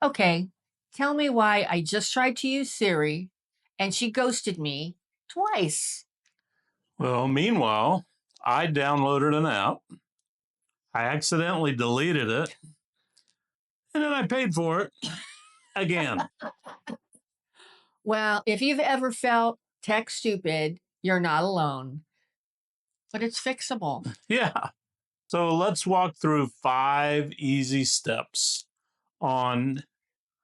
Okay, tell me why I just tried to use Siri and she ghosted me twice. Well, meanwhile, I downloaded an app. I accidentally deleted it, and then I paid for it again. Well, if you've ever felt tech stupid, you're not alone, but it's fixable. Yeah. So let's walk through 5 easy steps on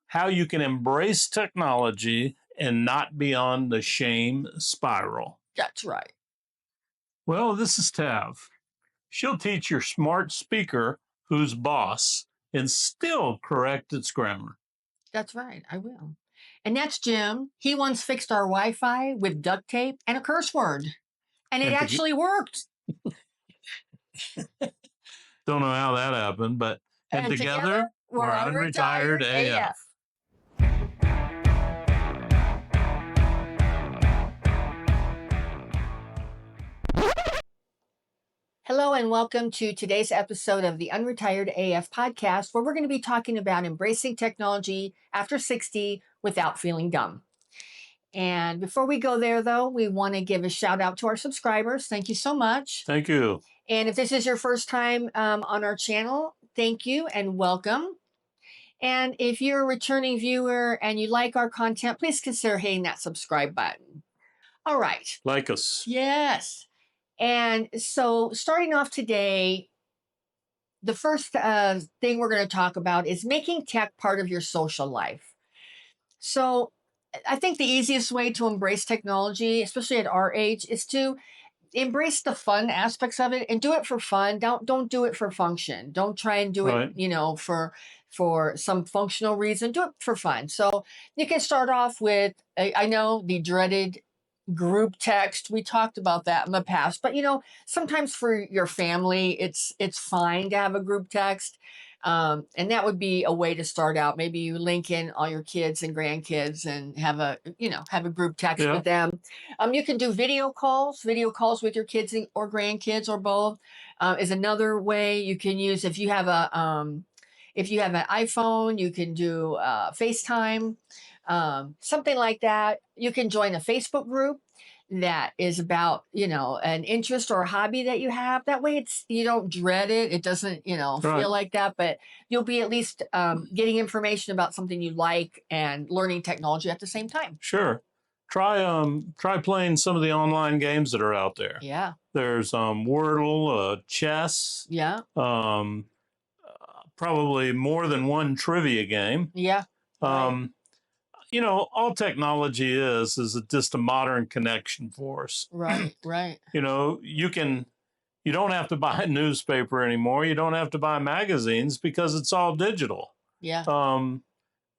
how you can embrace technology and not be on the shame spiral. That's right. Well, this is Tav. She'll teach your smart speaker who's boss and still correct its grammar. That's right. I will. And that's Jim. He once fixed our Wi Fi with duct tape and a curse word, and it And actually worked. don't know how that happened, but and together we're Unretired AF. Hello, and welcome to today's episode of the Unretired AF podcast, where we're going to be talking about embracing technology after 60 without feeling dumb. And before we go there, though, we want to give a shout out to our subscribers. Thank you so much. Thank you. And if this is your first time on our channel, thank you and welcome. And if you're a returning viewer and you like our content, please consider hitting that subscribe button. All right. Like us. Yes. And so, starting off today, the first thing we're going to talk about is making tech part of your social life. So, I think the easiest way to embrace technology, especially at our age, is to embrace the fun aspects of it and do it for fun. Don't do it for function. Don't try and do Right. it, for some functional reason. Do it for fun. So you can start off with I know the dreaded group text. We talked about that in the past, but sometimes for your family it's fine to have a group text, and that would be a way to start out. Maybe you link in all your kids and grandkids and have a group text Yeah. with them. You can do video calls with your kids or grandkids or both. Is another way you can use. If you have an iPhone, you can do FaceTime, something like that. You can join a Facebook group that is about an interest or a hobby that you have. That way you don't dread it. It doesn't Right. feel like that, but you'll be at least getting information about something you like and learning technology at the same time. Sure. Try playing some of the online games that are out there. Yeah. There's Wordle, chess. Yeah. Probably more than one trivia game. Yeah. Right. All technology is just a modern connection for us. Right. Right. You don't have to buy a newspaper anymore. You don't have to buy magazines because it's all digital. Yeah.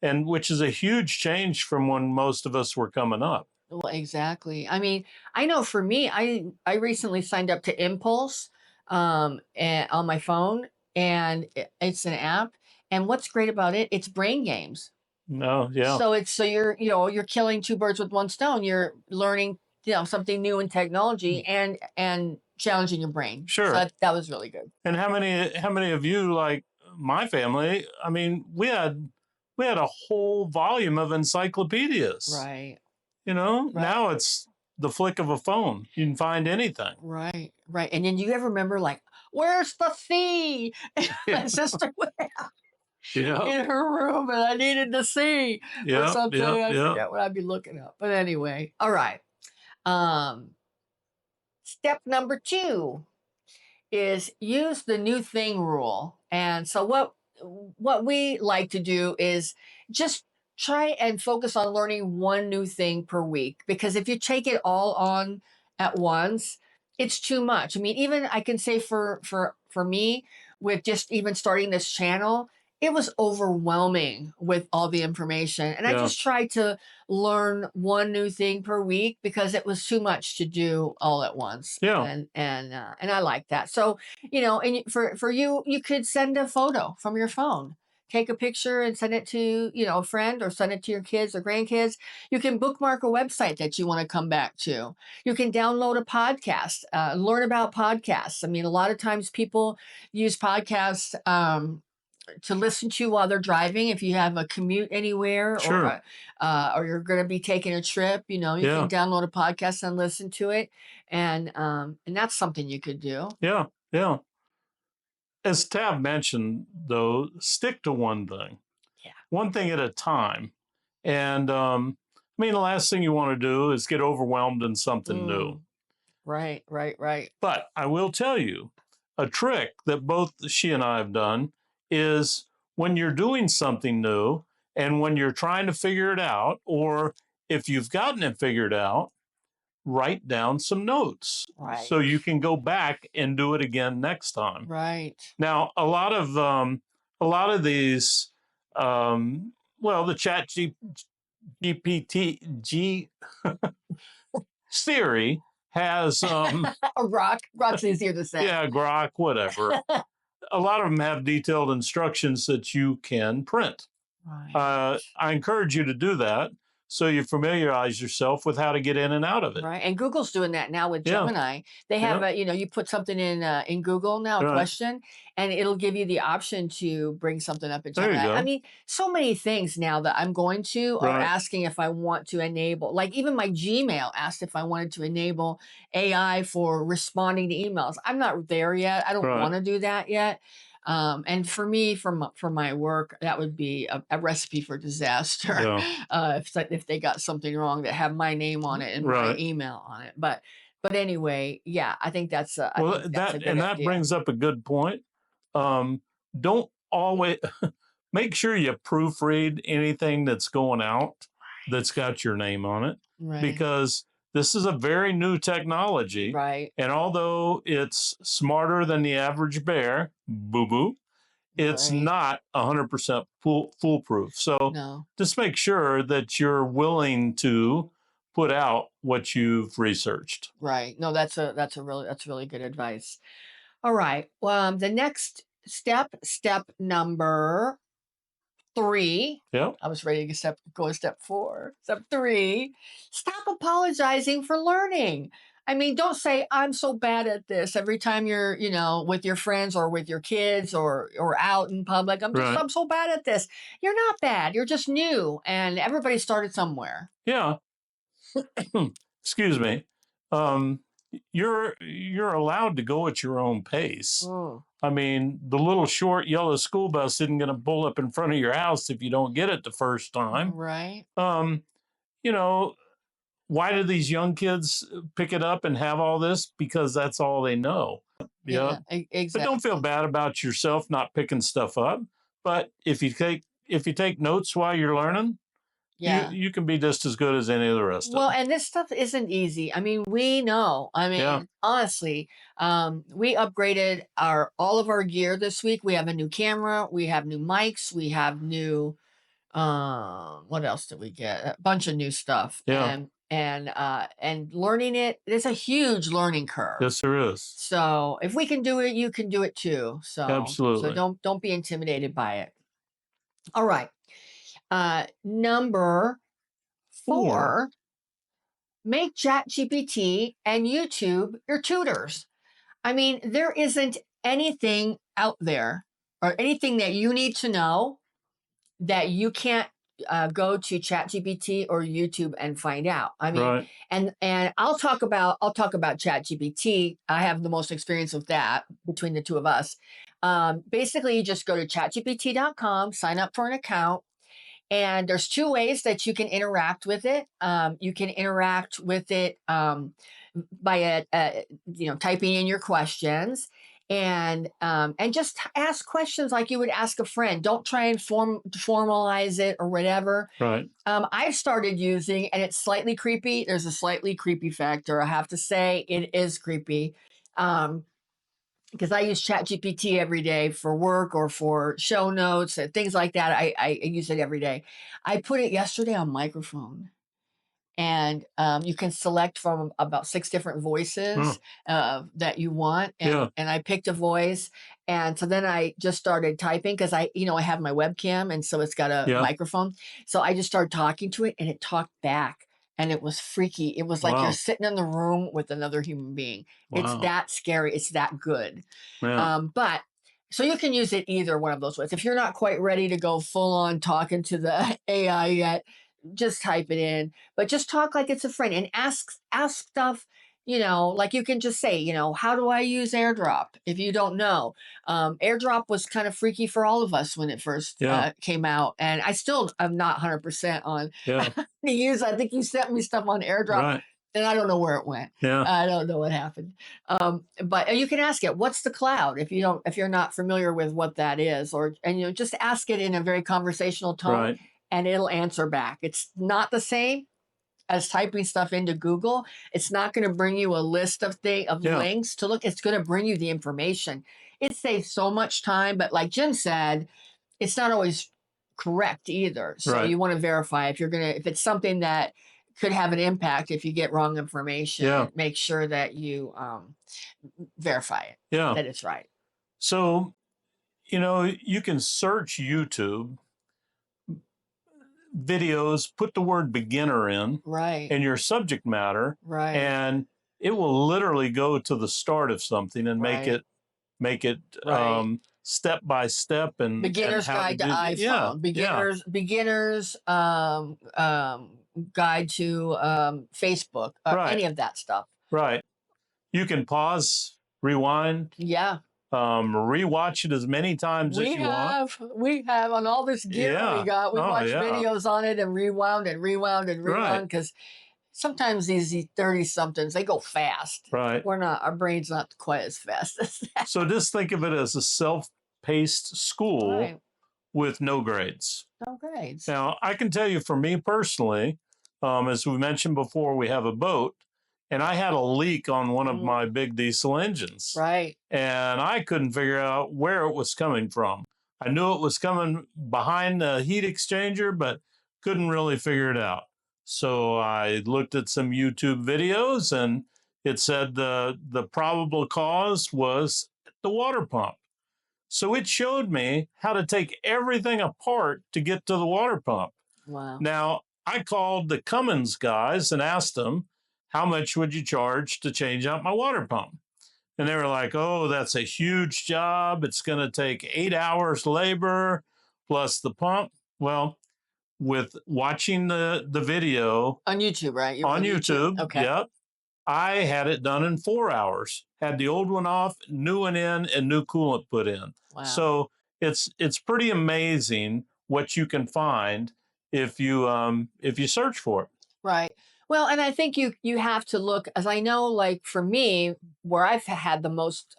And which is a huge change from when most of us were coming up. Well, exactly. I mean, I know for me, I recently signed up to Impulse on my phone, and it's an app. And what's great about it? It's brain games. No, yeah. So you're killing two birds with one stone. You're learning something new in technology and challenging your brain. Sure. So that was really good. And how many of you, like my family? I mean, we had a whole volume of encyclopedias. Right. Now it's the flick of a phone. You can find anything. Right. Right. And then you ever remember, like, where's the C? My sister went out in her room and I needed to see or something. I forget what I'd be looking up. But anyway, all right. Step number 2 is use the new thing rule. And so what we like to do is just try and focus on learning one new thing per week, because if you take it all on at once, it's too much. I mean, even I can say for me, with just even starting this channel, it was overwhelming with all the information. And I just tried to learn one new thing per week because it was too much to do all at once. Yeah. And I like that. So, and for you, you could send a photo from your phone. Take a picture and send it to, a friend, or send it to your kids or grandkids. You can bookmark a website that you want to come back to. You can download a podcast, learn about podcasts. I mean, a lot of times people use podcasts to listen to while they're driving. If you have a commute anywhere, Sure. or you're going to be taking a trip, you know, you can Yeah. download a podcast and listen to it, and that's something you could do. Yeah. Yeah. As Tab mentioned, though, stick to one thing. Yeah. One thing at a time. And I mean, the last thing you want to do is get overwhelmed in something new. Mm, right, right, right. But I will tell you a trick that both she and I have done is when you're doing something new and when you're trying to figure it out, or if you've gotten it figured out, write down some notes so Right. you can go back and do it again next time. Right. Now, a lot of these, well, the GPT G Siri has, A rock. Rock's easier to say. yeah, Grok, whatever. A lot of them have detailed instructions that you can print. Right. I encourage you to do that so you familiarize yourself with how to get in and out of it. Right. And Google's doing that now with Yeah. Gemini. They have Yeah. a, you know, you put something in Google now, a Right. question, and it'll give you the option to bring something up in There you Gemini. I go. mean, so many things now that I'm going to are Right. asking if I want to enable, like even my Gmail asked if I wanted to enable AI for responding to emails. I'm not there yet. I don't Right. want to do that yet. And for me, for my work, that would be a recipe for disaster. Yeah. If they got something wrong that had my name on it and my Right. email on it. But anyway, yeah, I think that's a I Well, think that's a good that idea. brings up a good point. Don't always make sure you proofread anything that's going out that's got your name on it, Right. because this is a very new technology. Right. And although it's smarter than the average bear, boo boo, it's Right. not 100% foolproof. So No. just make sure that you're willing to put out what you've researched. Right. No, that's really good advice. All right. The next step number 3. Yep. I was ready to go to step 4. Step 3, stop apologizing for learning. I mean, don't say I'm so bad at this every time you're, you know, with your friends or with your kids or out in public. Right. I'm so bad at this. You're not bad. You're just new, and everybody started somewhere. Yeah. Excuse me. Um, you're allowed to go at your own pace. Oh, I mean, the little short yellow school bus isn't going to pull up in front of your house if you don't get it the first time. right. You know, why do these young kids pick it up and have all this? Because that's all they know. Yeah. But Exactly. don't feel bad about yourself not picking stuff up. But if you take notes while you're learning, Yeah. you can be just as good as any of the rest Well, of them. and this stuff isn't easy. I mean, we know. I mean, Yeah. honestly, we upgraded all of our gear this week. We have a new camera, we have new mics, we have new what else did we get? A bunch of new stuff. Yeah. And learning it's a huge learning curve. Yes, there is. So if we can do it, you can do it too. So Absolutely. don't be intimidated by it. All right. Number 4, make ChatGPT and YouTube your tutors. I mean, there isn't anything out there or anything that you need to know that you can't go to ChatGPT or YouTube and find out. I mean, Right. and I'll talk about ChatGPT. I have the most experience with that between the two of us. Basically, you just go to chatgpt.com, sign up for an account, and there's 2 ways that you can interact with it. You can interact with it by typing in your questions, and just ask questions like you would ask a friend. Don't try and formalize it or whatever. Right. I've started using, and it's slightly creepy. There's a slightly creepy factor. I have to say, it is creepy. Because I use ChatGPT every day for work or for show notes and things like that. I use it every day. I put it yesterday on microphone, and you can select from about 6 different voices that you want. And I picked a voice. And so then I just started typing because I have my webcam, and so it's got a microphone. So I just started talking to it, and it talked back. And it was freaky. It was like you're sitting in the room with another human being. It's that scary. It's that good. Yeah. But So you can use it either one of those ways. If you're not quite ready to go full on talking to the AI yet, just type it in. But just talk like it's a friend and ask stuff. Like you can just say, how do I use AirDrop? If you don't know, AirDrop was kind of freaky for all of us when it first came out, and I still am not 100% on to use. I think you sent me stuff on AirDrop, Right. and I don't know where it went. Yeah. I don't know what happened. But you can ask it, what's the cloud? If you're not familiar with what that is, and just ask it in a very conversational tone, Right. and it'll answer back. It's not the same as typing stuff into Google. It's not going to bring you a list of links to look. It's going to bring you the information. It saves so much time, but like Jim said, it's not always correct either. So you want to verify if it's something that could have an impact if you get wrong information. Make sure that you verify it. That it's right. So, you can search YouTube videos, put the word beginner in, and your subject matter, and it will literally go to the start of something and make it step by step and beginner's and how guide to iPhone, beginners guide to Facebook, any of that stuff. Right. You can pause, rewind. Yeah. Rewatch it as many times as you want. We have on all this gear we got. We watched videos on it and rewound because sometimes these 30-somethings, they go fast. Right. Our brain's not quite as fast as that. So just think of it as a self-paced school with no grades. No grades. Now, I can tell you for me personally, as we mentioned before, we have a boat, and I had a leak on one of my big diesel engines. Right. And I couldn't figure out where it was coming from. I knew it was coming behind the heat exchanger, but couldn't really figure it out. So I looked at some YouTube videos, and it said the probable cause was the water pump. So it showed me how to take everything apart to get to the water pump. Wow. Now, I called the Cummins guys and asked them, how much would you charge to change out my water pump? And they were like, oh, that's a huge job. It's going to take 8 hours labor plus the pump. Well, with watching the video on YouTube, right? On YouTube. Okay. Yep. I had it done in 4 hours. Had the old one off, new one in, and new coolant put in. Wow. So it's pretty amazing what you can find if you search for it. Right. Well, and I think you have to look, as I know, like for me, where I've had the most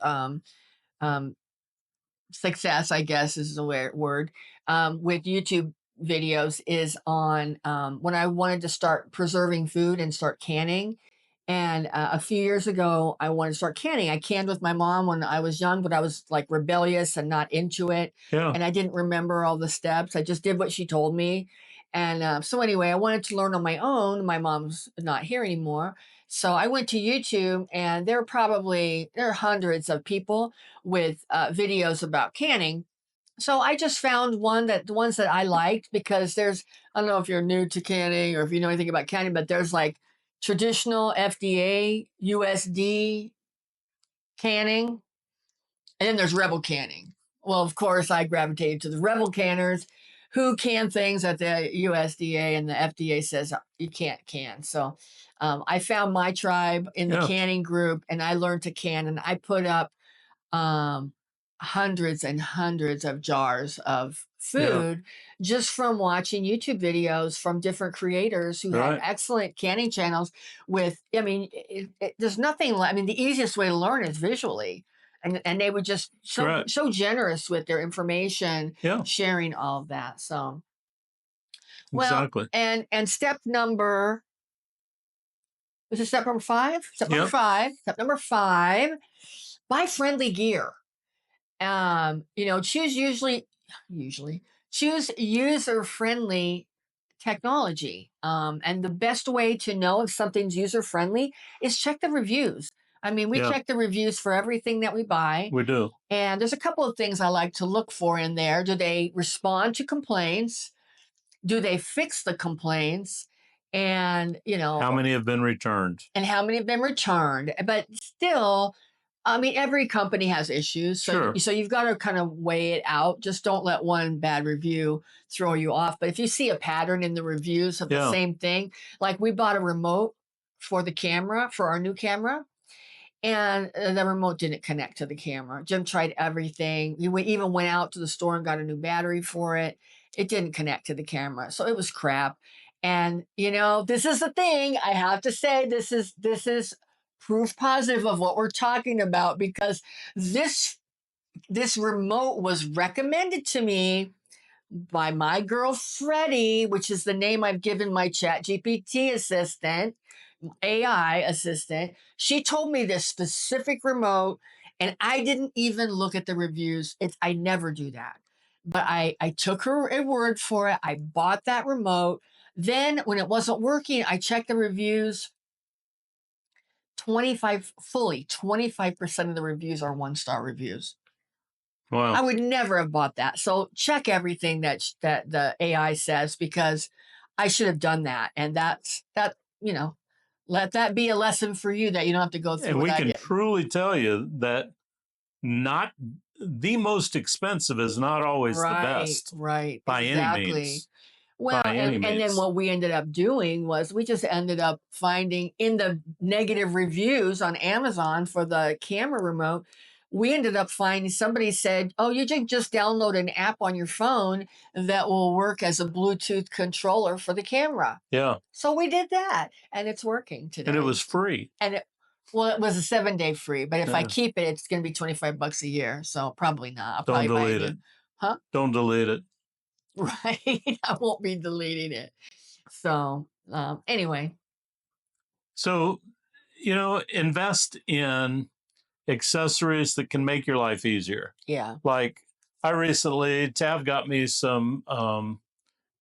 success, I guess is the word, with YouTube videos is on when I wanted to start preserving food and start canning. And a few years ago, I wanted to start canning. I canned with my mom when I was young, but I was like rebellious and not into it. Yeah. And I didn't remember all the steps. I just did what she told me. And so anyway, I wanted to learn on my own. My mom's not here anymore. So I went to YouTube, and there are hundreds of people with videos about canning. So I just found the ones that I liked, because I don't know if you're new to canning or if you know anything about canning, but there's like traditional FDA, USD canning, and then there's Rebel canning. Well, of course, I gravitated to the Rebel canners who can things that the USDA and the FDA says you can't can. So I found my tribe in the canning group, and I learned to can, and I put up hundreds and hundreds of jars of food just from watching YouTube videos from different creators who have excellent canning channels there's nothing, the easiest way to learn is visually. And they were just so generous with their information, sharing all of that. So, exactly. And step number, was it step number 5? Step number 5, buy friendly gear. Choose user-friendly technology. And the best way to know if something's user-friendly is check the reviews. We check the reviews for everything that we buy. We do. And there's a couple of things I like to look for in there. Do they respond to complaints? Do they fix the complaints? And, how many have been returned? And how many have been returned? But still, I mean, every company has issues, so Sure. so you've got to kind of weigh it out. Just don't let one bad review throw you off. But if you see a pattern in the reviews of the Yeah. same thing, like we bought a remote for the camera for our new camera, and the remote didn't connect to the camera. Jim tried everything. We even went out to the store and got a new battery for it. It didn't connect to the camera, so it was crap. And this is the thing. I have to say, this is proof positive of what we're talking about, because this remote was recommended to me by my girl Freddie, which is the name I've given my Chat GPT assistant, AI assistant. She told me this specific remote, and I didn't even look at the reviews. I never do that. But I took her word for it. I bought that remote. Then when it wasn't working, I checked the reviews. 25% of the reviews are 1-star reviews. I Wow. would never have bought that. So check everything that the AI says, because I should have done that. And let that be a lesson for you, that you don't have to go through And what we I can did. truly tell you that not the most expensive is not always the Right, best right, by any exactly. means. Well, By any and then means. what we ended up doing was we just ended up finding in the negative reviews on Amazon for the camera remote. We ended up finding somebody said, "Oh, you can just download an app on your phone that will work as a Bluetooth controller for the camera." Yeah. So we did that, and it's working And it today. was free. And it was a 7-day free, but if I Yeah. keep it, it's going to be $25 a year. So probably not. I'll Don't probably buy a delete new, it. huh? Don't delete it. Right. I won't be deleting it. So, anyway, So, invest in accessories that can make your life easier. yeah. Like I recently, Tav got me some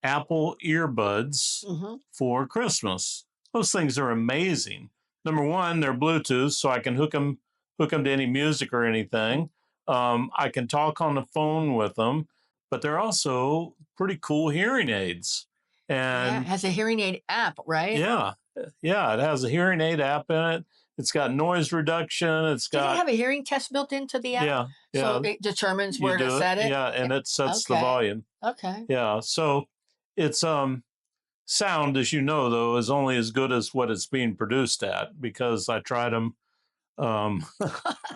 Apple earbuds Hmm. for Christmas. Those things are amazing. Number one, they're Bluetooth, so I can hook them to any music or anything. I can talk on the phone with them, but they're also pretty cool hearing aids. Yeah. It And has a hearing aid app, right? yeah, yeah, it has a hearing aid app in it. It's got noise reduction. It's Did it got have a hearing test built into the app? yeah, So yeah. it determines You where to do it, set it? yeah, and it sets the Okay. volume. Okay. Yeah, so it's sound, as you know, though, is only as good as what it's being produced at, because I tried them um,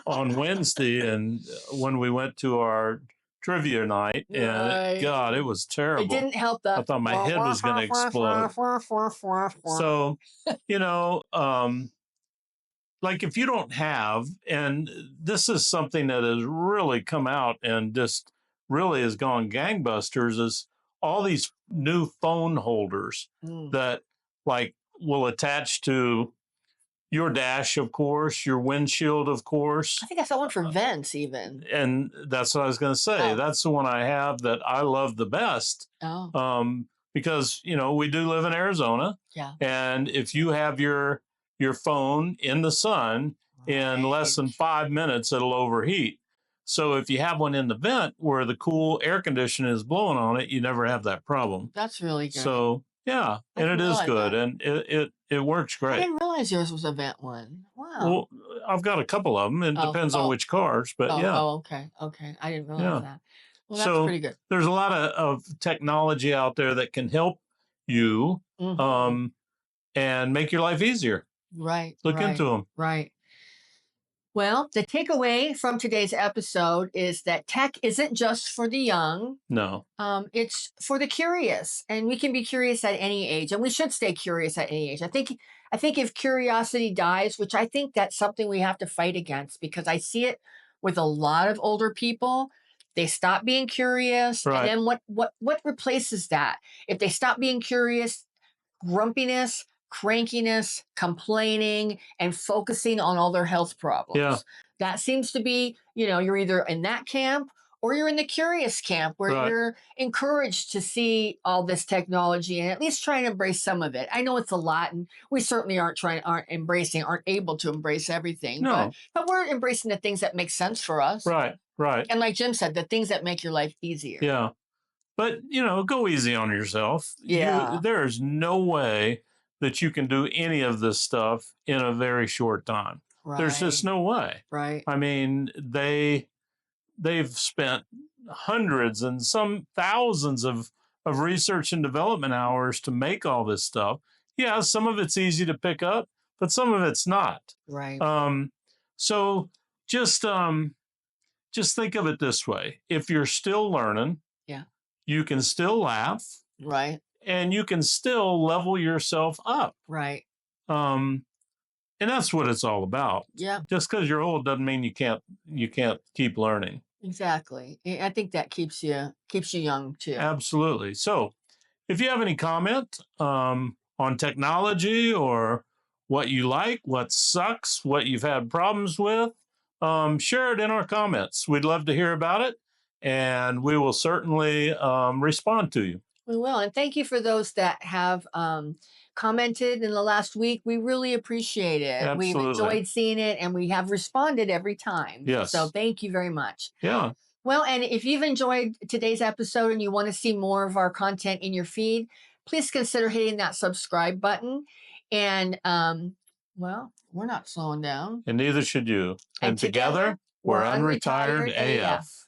on Wednesday and when we went to our trivia night, and Right. God, it was It terrible. didn't help I the. thought my head was going to explode. So, you know, like if you don't have, and this is something that has really come out and just really has gone gangbusters, is all these new phone holders Mm. that like will attach to your dash, of course, your windshield, of I course. think I saw one for vents, even. And that's what I was going to say. Oh. That's the one I have that I love the best. Oh. Because, we do live in Arizona. Yeah. And if you have your phone in the sun, in less Right. than 5 minutes, it'll overheat. So if you have one in the vent where the cool air conditioner is blowing on it, you never have that problem. That's really good. So yeah, I and it didn't is realize good, that. and it works I great. didn't realize yours was a vent one. Wow. Well, I've got a couple of them. It Oh, depends on oh, which cars, but oh, yeah, oh, okay, okay. I didn't realize yeah. that. Well, that's So pretty good. there's a lot of technology out there that can help you Hmm. and make your life easier. Right, Look into right, them. right. Well, the takeaway from today's episode is that tech isn't just for the young. No, It's for the curious, and we can be curious at any age, and we should stay curious at any age. I think if curiosity dies, which I think that's something we have to fight against, because I see it with a lot of older people. They stop being curious, and right? then what replaces that? If they stop being curious, grumpiness, crankiness, complaining, and focusing on all their health Yeah, problems. That seems to be, you're either in that camp or you're in the curious camp, where right. you're encouraged to see all this technology and at least try and embrace some of it. I know it's a lot, and we certainly aren't able to embrace everything, but No, we're embracing the things that make sense for us. right, right. And like Jim said, the things that make your life easier. Yeah, but go easy on yourself. Yeah. There's no way that you can do any of this stuff in a very short time. There's just Right. no way. Right. I mean, they've spent hundreds and some thousands of research and development hours to make all this stuff. Yeah, some of it's easy to pick up, but some of it's not. Right. Um, so just just think of it this way: if you're still learning, Yeah. you can still laugh, Right. and you can still level yourself up. Right. Um, and that's what it's all about. Yeah. Just because you're old doesn't mean you can't keep learning. Exactly. I think that keeps you young too. Absolutely. So, if you have any comment on technology or what you like, what sucks, what you've had problems with, share it in our comments. We'd love to hear about it, and we will certainly respond to you. We will. And thank you for those that have commented in the last week. We really appreciate it. We've Absolutely. enjoyed seeing it and we have responded every time. So Yes. thank you very much. Yeah. Well, and if you've enjoyed today's episode and you want to see more of our content in your feed, please consider hitting that subscribe button. And well, we're not slowing down. And neither should you. And And together, we're we're Unretired Unretired AF. AF.